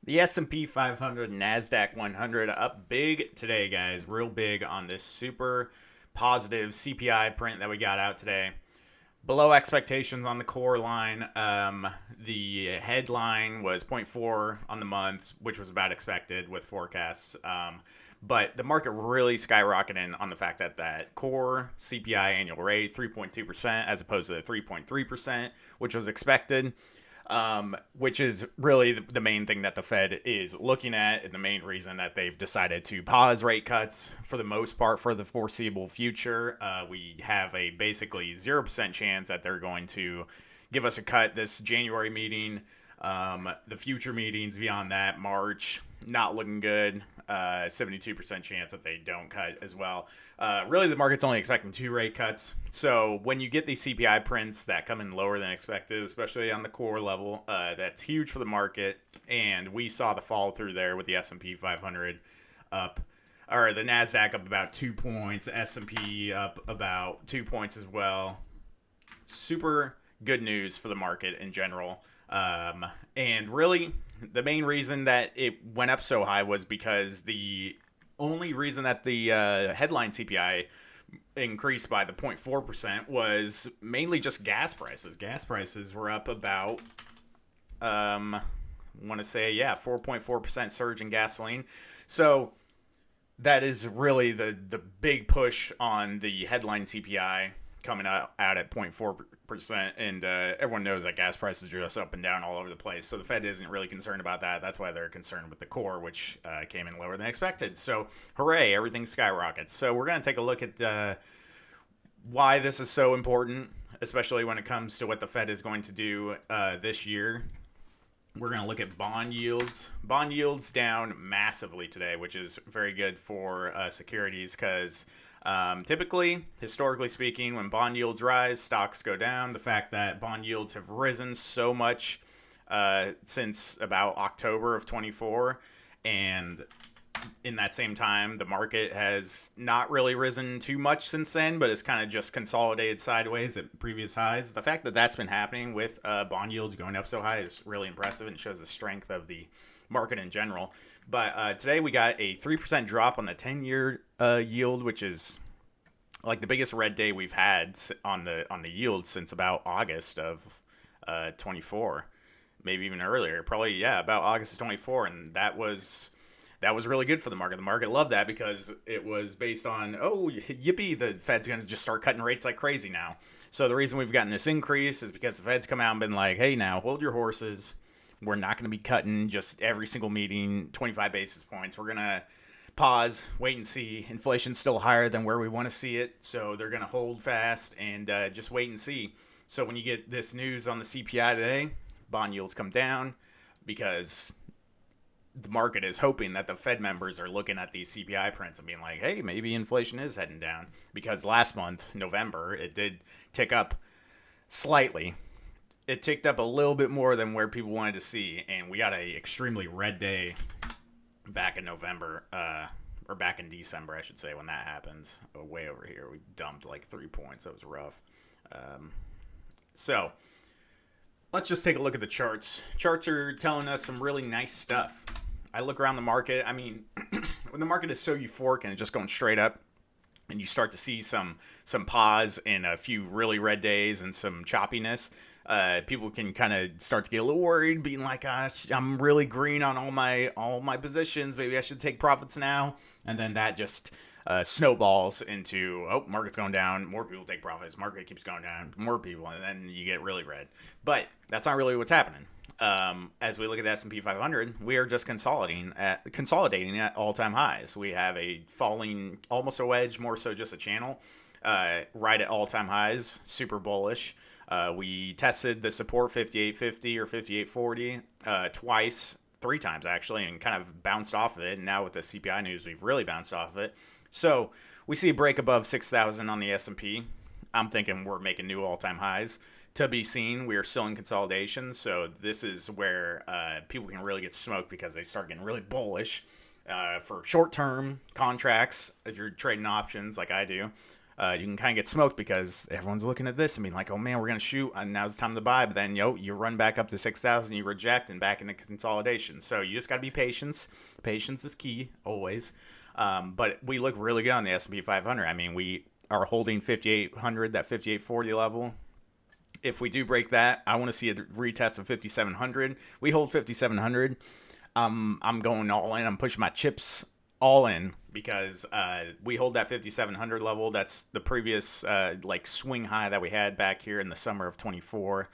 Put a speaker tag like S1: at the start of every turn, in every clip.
S1: The S&P 500, Nasdaq 100 up big today, guys. Real big on this super positive CPI print that we got out today. Below expectations on the core line. The headline was zero point 0.4 on the month, which was about expected with forecasts. But the market really skyrocketed on the fact that that core CPI annual rate, 3.2%, as opposed to 3.3%, which was expected. Which is really the main thing that the Fed is looking at, and the main reason that they've decided to pause rate cuts for the most part for the foreseeable future. We have a basically 0% chance that they're going to give us a cut this January meeting. The future meetings beyond that, March, not looking good. 72% chance that they don't cut as well. Really, the market's only expecting 2 rate cuts. So when you get these CPI prints that come in lower than expected, especially on the core level, that's huge for the market. And we saw the fall through there with the S&P 500 up, or the Nasdaq up about 2 points, S&P up about 2 points as well. Super good news for the market in general. And really, the main reason that it went up so high was because the only reason that the headline CPI increased by the 0.4% was mainly just gas prices. Gas prices were up about, I want to say, 4.4% surge in gasoline. So that is really the big push on the headline CPI coming out at 0.4%, and everyone knows that gas prices are just up and down all over the place. So the Fed isn't really concerned about that. That's why they're concerned with the core, which came in lower than expected. So hooray, everything skyrockets. So we're going to take a look at why this is so important, especially when it comes to what the Fed is going to do this year. We're going to look at bond yields. Bond yields down massively today, which is very good for securities because typically, historically speaking, when bond yields rise, stocks go down. The fact that bond yields have risen so much since about October of 24, and in that same time, the market has not really risen too much since then, but it's kind of just consolidated sideways at previous highs. The fact that that's been happening with bond yields going up so high is really impressive and shows the strength of the market in general. But today we got a 3% drop on the 10-year yield, which is like the biggest red day we've had on the yield since about August of 24, maybe even earlier. Probably about August of 24, and that was really good for the market. The market loved that because it was based on, oh, yippee, the Fed's going to just start cutting rates like crazy now. So the reason we've gotten this increase is because the Fed's come out and been like, hey, now hold your horses. We're not going to be cutting just every single meeting 25 basis points. We're going to pause, wait and see. Inflation's still higher than where we want to see it, so they're going to hold fast and just wait and see. So when you get this news on the CPI today, bond yields come down because the market is hoping that the Fed members are looking at these CPI prints and being like, hey, maybe inflation is heading down. Because last month, November, it did tick up slightly. It ticked up a little bit more than where people wanted to see, and we got a extremely red day back in November, or back in December, I should say, when that happened. Way over here, we dumped like 3 points. That was rough. So let's just take a look at the charts. Charts are telling us some really nice stuff. I look around the market. I mean, when the market is so euphoric and it's just going straight up, and you start to see some pause in a few really red days and some choppiness, people can kind of start to get a little worried, being like, gosh, I'm really green on all my positions. Maybe I should take profits now. And then that just snowballs into, oh, market's going down, more people take profits, market keeps going down, more people, and then you get really red. But that's not really what's happening. As we look at the S&P 500, we are just consolidating at all-time highs. We have a falling, almost a wedge, more so just a channel, right at all-time highs, super bullish. We tested the support 58.50 or 58.40 twice, 3 times actually, and kind of bounced off of it. And now with the CPI news, we've really bounced off of it. So we see a break above 6,000 on the S&P. I'm thinking we're making new all-time highs. To be seen. We are still in consolidation, so this is where people can really get smoked because they start getting really bullish for short-term contracts if you're trading options like I do. you can kind of get smoked because everyone's looking at this and being like, oh man, we're going to shoot, and now's the time to buy. But then, you run back up to 6,000, you reject, and back into consolidation. So you just got to be patient. Patience is key, always. But we look really good on the S&P 500. I mean, we are holding 5,800, that 5,840 level. If we do break that, I want to see a retest of 5,700. We hold 5,700. I'm going all in. I'm pushing my chips all in because we hold that 5,700 level. That's the previous swing high that we had back here in the summer of 24.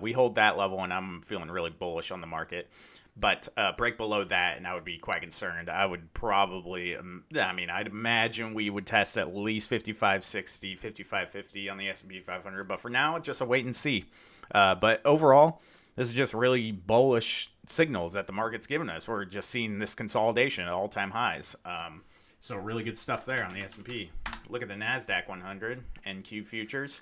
S1: We hold that level, and I'm feeling really bullish on the market. But break below that, and I would be quite concerned. I would probably, I'd imagine we would test at least 5560, 5550 on the S&P 500. But for now, it's just a wait and see. But overall, this is just really bullish signals that the market's giving us. We're just seeing this consolidation at all-time highs. So really good stuff there on the S&P. Look at the Nasdaq 100 NQ futures.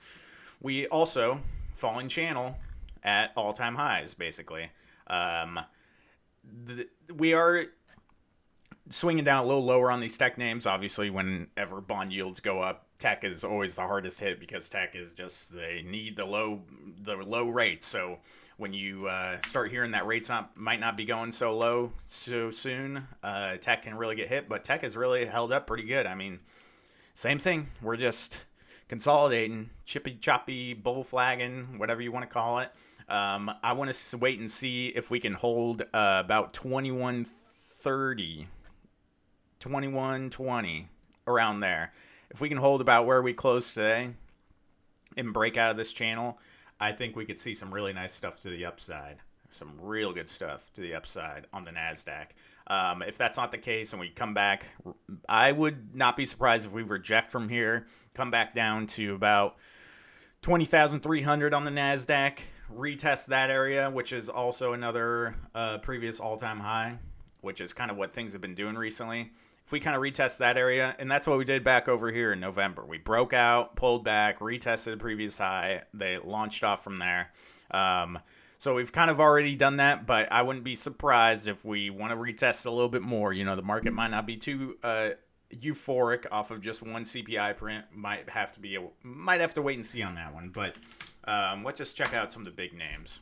S1: We also falling channel at all-time highs, basically. We are swinging down a little lower on these tech names. Obviously, whenever bond yields go up, tech is always the hardest hit because tech is just, they need the low rates. So when you start hearing that rates might not be going so low so soon, tech can really get hit. But tech has really held up pretty good. I mean, same thing. We're just consolidating, chippy choppy, bull flagging, whatever you want to call it. I want to wait and see if we can hold about 2130, 2120, around there. If we can hold about where we closed today and break out of this channel, I think we could see some really nice stuff to the upside. Some real good stuff to the upside on the Nasdaq. If that's not the case and we come back, I would not be surprised if we reject from here, come back down to about 20,300 on the Nasdaq, retest that area, which is also another previous all-time high, which is kind of what things have been doing recently. If we kind of retest that area, and that's what we did back over here in November. We broke out, pulled back, retested the previous high. They launched off from there. So we've kind of already done that, but I wouldn't be surprised if we want to retest a little bit more. The market might not be too euphoric off of just one CPI print. Might have to wait and see on that one. But let's just check out some of the big names.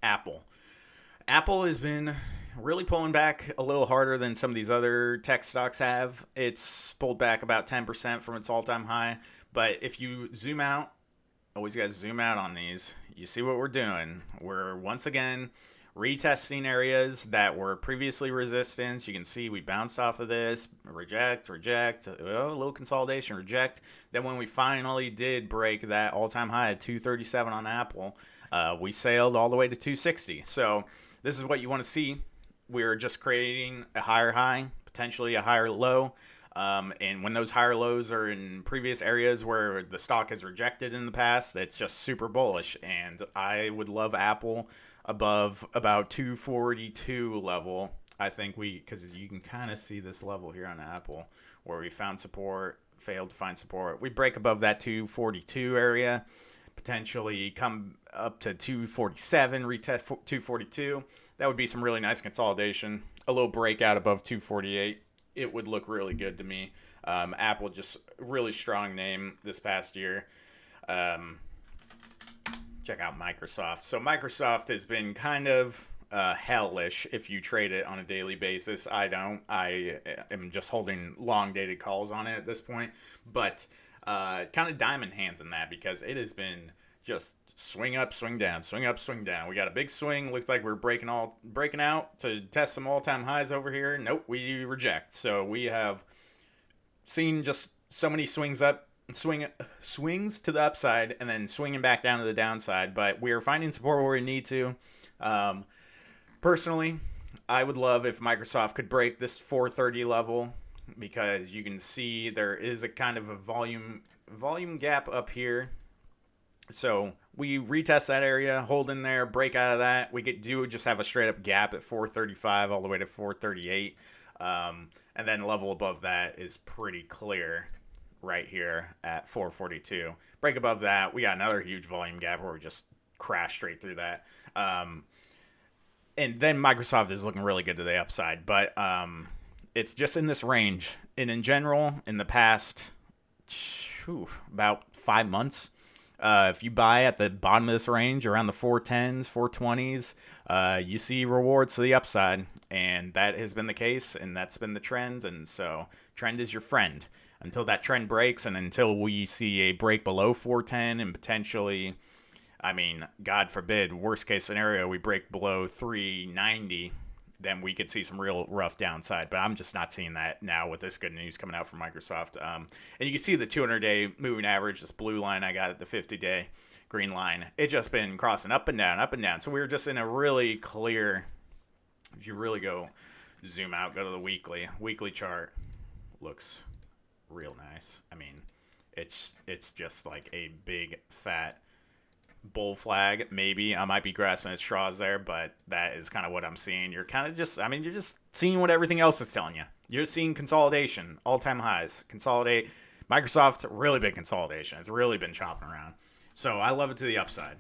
S1: Apple has been really pulling back a little harder than some of these other tech stocks have. It's pulled back about 10% from its all-time high. But if you zoom out, always got to zoom out on these. You see what we're doing. We're once again retesting areas that were previously resistance. You can see we bounced off of this, reject, a little consolidation, reject. Then when we finally did break that all-time high at 237 on Apple, we sailed all the way to 260. So this is what you want to see. We're just creating a higher high, potentially a higher low. And when those higher lows are in previous areas where the stock has rejected in the past, it's just super bullish. And I would love Apple above about 242 level. I think because you can kind of see this level here on Apple where we found support, failed to find support. We break above that 242 area, potentially come up to 247, retest 242. That would be some really nice consolidation. A little breakout above 248. It would look really good to me. Apple, just really strong name this past year. Check out Microsoft. So Microsoft has been kind of hellish if you trade it on a daily basis. I don't. I am just holding long-dated calls on it at this point. But kind of diamond hands in that because it has been just swing up, swing down, swing up, swing down. We got a big swing. Looks like we're breaking out to test some all-time highs over here. Nope, we reject. So we have seen just so many swings up, swings to the upside, and then swinging back down to the downside. But we are finding support where we need to. Personally, I would love if Microsoft could break this 430 level because you can see there is a kind of a volume gap up here. So we retest that area, hold in there, break out of that. We just have a straight up gap at 435 all the way to 438. And then level above that is pretty clear right here at 442. Break above that, we got another huge volume gap where we just crash straight through that. And then Microsoft is looking really good to the upside. But it's just in this range. And in general, in the past about 5 months. If you buy at the bottom of this range, around the 410s, 420s, you see rewards to the upside, and that has been the case, and that's been the trend, and so trend is your friend. Until that trend breaks, and until we see a break below 410, and potentially, I mean, God forbid, worst case scenario, we break below 390, then we could see some real rough downside. But I'm just not seeing that now with this good news coming out from Microsoft. And you can see the 200-day moving average, this blue line I got at the 50-day green line. It's just been crossing up and down, up and down. So we were just in a really clear, if you really go zoom out, go to the weekly chart, looks real nice. I mean, it's just like a big fat bull flag. Maybe I might be grasping at straws there, but that is kind of what I'm seeing. You're kind of just, I mean, you're just seeing what everything else is telling you. You're seeing consolidation, all-time highs, consolidate. Microsoft, really big consolidation. It's really been chopping around. So I love it to the upside.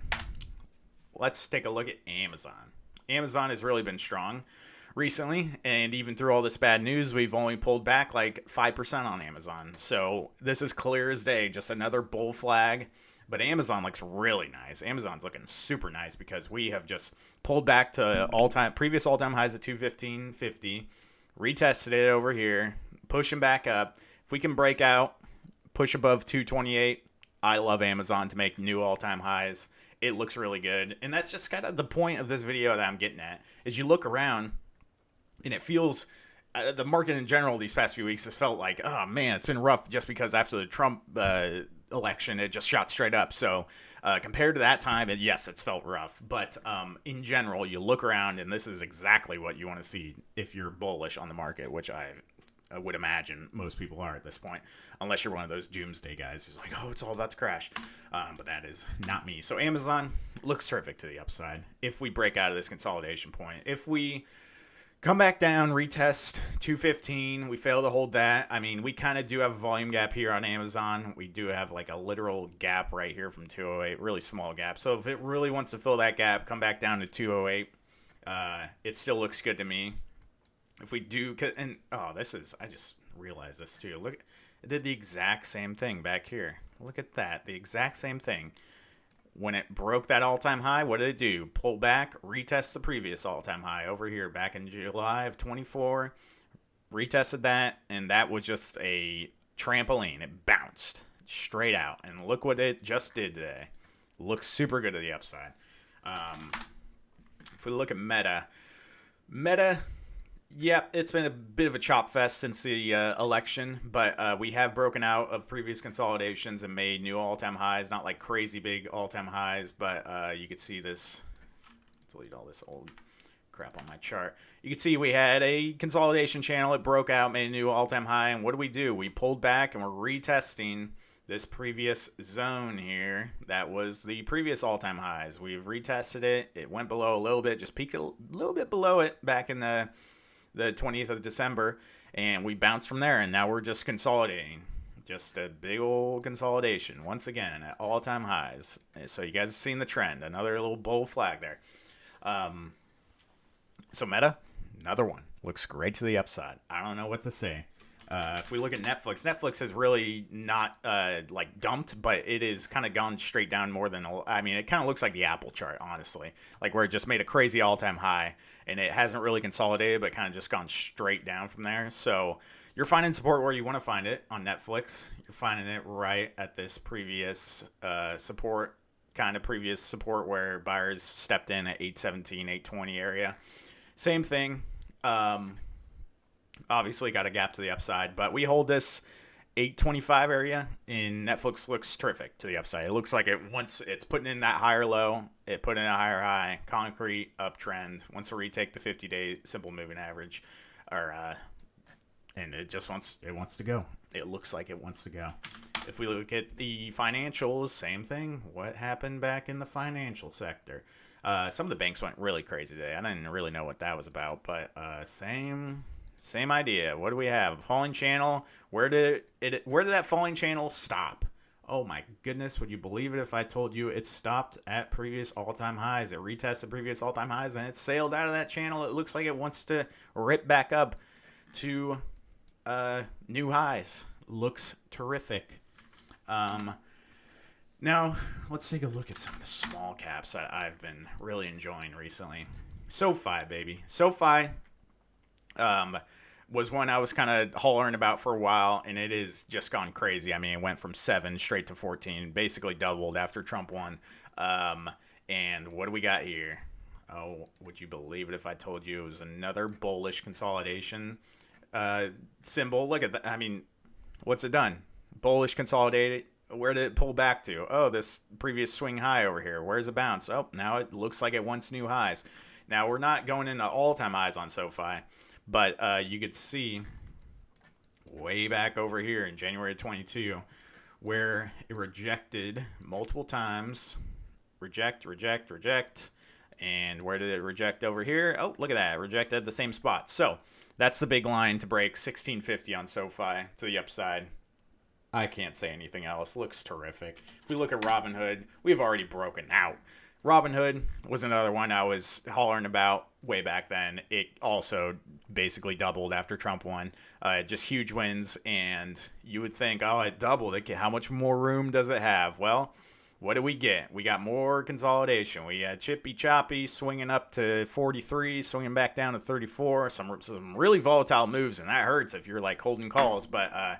S1: Let's take a look at Amazon. Amazon has really been strong recently, and even through all this bad news, we've only pulled back like 5% on Amazon. So this is clear as day, just another bull flag. But Amazon looks really nice. Amazon's looking super nice because we have just pulled back to previous all-time highs at 215.50, retested it over here, pushing back up. If we can break out, push above 228, I love Amazon to make new all-time highs. It looks really good. And that's just kind of the point of this video that I'm getting at, is you look around and it feels, the market in general these past few weeks has felt like, oh man, it's been rough just because after the Trump election, it just shot straight up. So compared to that time, yes, it's felt rough. But in general, you look around, and this is exactly what you want to see if you're bullish on the market, which I would imagine most people are at this point, unless you're one of those doomsday guys who's like, oh, it's all about to crash. But that is not me. So Amazon looks terrific to the upside if we break out of this consolidation point. If we come back down, retest 215. We fail to hold that. I mean, we kind of do have a volume gap here on Amazon. We do have like a literal gap right here from 208, really small gap. So if it really wants to fill that gap, come back down to 208. It still looks good to me. If we do, and oh, this is, I just realized this too. Look, it did the exact same thing back here. Look at that, the exact same thing. When it broke that all-time high, what did it do? Pull back, retest the previous all-time high over here back in July of 24. Retested that, and that was just a trampoline. It bounced straight out, and look what it just did today. Looks super good to the upside. If we look at Meta, yep, it's been a bit of a chop fest since the election, but we have broken out of previous consolidations and made new all-time highs. Not like crazy big all-time highs, but you could see this. Delete all this old crap on my chart. You can see we had a consolidation channel. It broke out, made a new all-time high, and what do? We pulled back, and we're retesting this previous zone here. That was the previous all-time highs. We've retested it. It went below a little bit, just peaked a little bit below it back in the 20th of December, and we bounced from there, and now we're just consolidating. Just a big old consolidation once again at all-time highs. So you guys have seen the trend. Another little bull flag there. So Meta, another one. Looks great to the upside. I don't know what to say. If we look at Netflix has really not like dumped, but it is kind of gone straight down more than, I mean, it kind of looks like the Apple chart, honestly, like where it just made a crazy all-time high and it hasn't really consolidated, but kind of just gone straight down from there. So you're finding support where you want to find it on Netflix. You're finding it right at this previous support where buyers stepped in at 817, 820 area. Same thing. Obviously got a gap to the upside, but we hold this 825 area, and Netflix looks terrific to the upside. It looks like once it's putting in that higher low, it put in a higher high, concrete uptrend. Wants to retake the 50-day simple moving average, and it wants to go. It looks like it wants to go. If we look at the financials, same thing. What happened back in the financial sector? Some of the banks went really crazy today. I didn't really know what that was about, but same idea. What do we have? Falling channel. Where did that falling channel stop? Oh my goodness, would you believe it if I told you it stopped at previous all-time highs? It retested previous all-time highs and it sailed out of that channel. It looks like it wants to rip back up to new highs. Looks terrific. Now, let's take a look at some of the small caps that I've been really enjoying recently. SoFi, baby. SoFi was one I was kind of hollering about for a while, and it has just gone crazy. I mean, it went from 7 straight to 14, basically doubled after Trump won. And what do we got here? Oh, would you believe it if I told you it was another bullish consolidation symbol? Look at that. I mean, what's it done? Bullish consolidated. Where did it pull back to? Oh, this previous swing high over here. Where's the bounce? Oh, now it looks like it wants new highs. Now, we're not going into all-time highs on SoFi, but you could see way back over here in January 22 where it rejected multiple times. Reject. And where did it reject over here? Oh, look at that. It rejected the same spot. So that's the big line to break, 1650 on SoFi to the upside. I can't say anything else. Looks terrific. If we look at Robinhood, we've already broken out. Robinhood was another one I was hollering about way back then. It also basically doubled after Trump won. Just huge wins, and you would think, oh, it doubled. How much more room does it have? Well, what do we get? We got more consolidation. We had Chippy Choppy swinging up to 43, swinging back down to 34. Some really volatile moves, and that hurts if you're like holding calls. But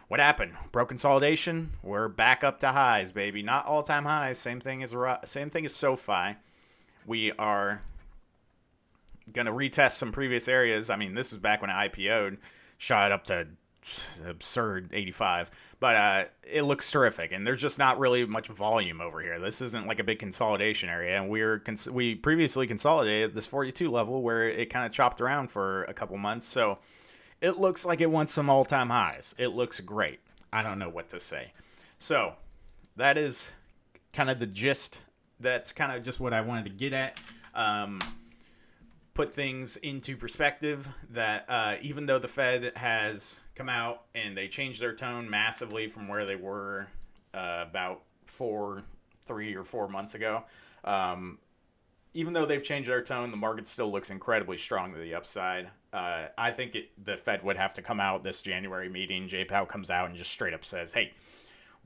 S1: what happened? Broke consolidation. We're back up to highs, baby. Not all-time highs. Same thing as SoFi. We are gonna retest some previous areas. I mean, this was back when it IPO'd, shot up to absurd 85, but it looks terrific, and there's just not really much volume over here. This isn't like a big consolidation area, and we previously consolidated this 42 level where it kind of chopped around for a couple months, so it looks like it wants some all-time highs. It looks great. I don't know what to say. So that is kind of the gist. That's kind of just what I wanted to get at. Put things into perspective that even though the Fed has come out and they changed their tone massively from where they were about 3 or 4 months ago, even though they've changed their tone, the market still looks incredibly strong to the upside. I think the Fed would have to come out this January meeting. Jay Powell comes out and just straight up says, hey,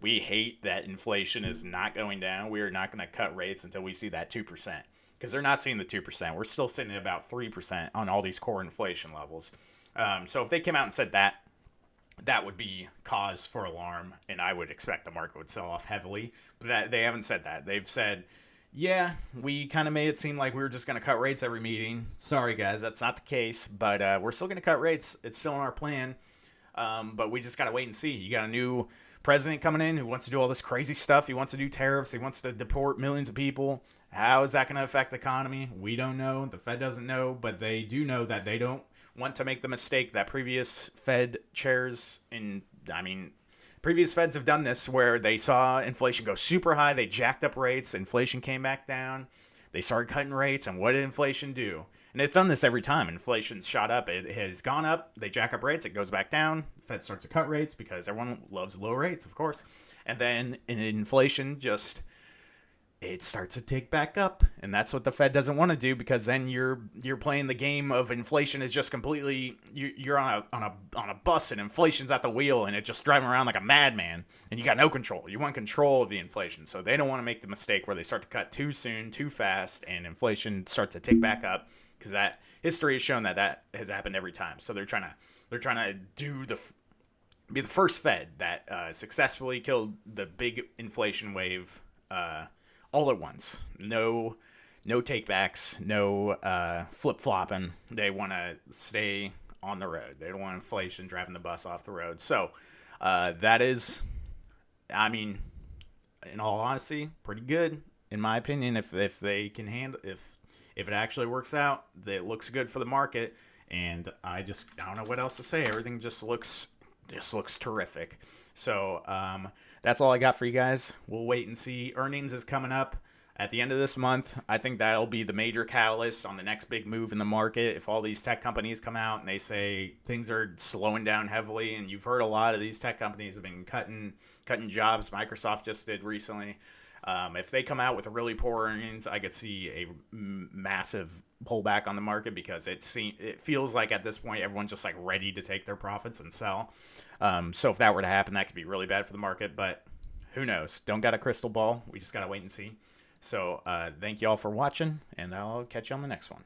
S1: we hate that inflation is not going down. We are not going to cut rates until we see that 2%. Because they're not seeing the 2%. We're still sitting at about 3% on all these core inflation levels. So if they came out and said that, that would be cause for alarm, and I would expect the market would sell off heavily. But they haven't said that. They've said, yeah, we kind of made it seem like we were just going to cut rates every meeting. Sorry, guys, that's not the case. But we're still going to cut rates. It's still in our plan. But we just got to wait and see. You got a new president coming in who wants to do all this crazy stuff. He wants to do tariffs. He wants to deport millions of people. How is that going to affect the economy? We don't know. The Fed doesn't know, but they do know that they don't want to make the mistake that previous Fed chairs previous Feds have done this where they saw inflation go super high. They jacked up rates. Inflation came back down. They started cutting rates. And what did inflation do? And it's done this every time. Inflation's shot up. It has gone up. They jack up rates. It goes back down. The Fed starts to cut rates because everyone loves low rates, of course. And then inflation just... it starts to tick back up, and that's what the Fed doesn't want to do, because then you're playing the game of inflation is just completely you're on a bus and inflation's at the wheel and it's just driving around like a madman and you got no control. You want control of the inflation, so they don't want to make the mistake where they start to cut too soon, too fast, and inflation starts to tick back up, because that history has shown that has happened every time. So they're trying to be the first Fed that successfully killed the big inflation wave. All at once. No takebacks, no flip-flopping. They want to stay on the road. They don't want inflation driving the bus off the road. So that is, in all honesty, pretty good, in my opinion, if they can handle, if it actually works out, it looks good for the market. And I don't know what else to say. Everything just looks terrific. So that's all I got for you guys. We'll wait and see. Earnings is coming up at the end of this month. I think that'll be the major catalyst on the next big move in the market. If all these tech companies come out and they say things are slowing down heavily, and you've heard a lot of these tech companies have been cutting jobs. Microsoft just did recently. If they come out with really poor earnings, I could see a massive pullback on the market, because it feels like at this point everyone's just like ready to take their profits and sell. So if that were to happen, that could be really bad for the market. But Who knows? Don't got a crystal ball. We just got to wait and see. So thank you all for watching, and I'll catch you on the next one.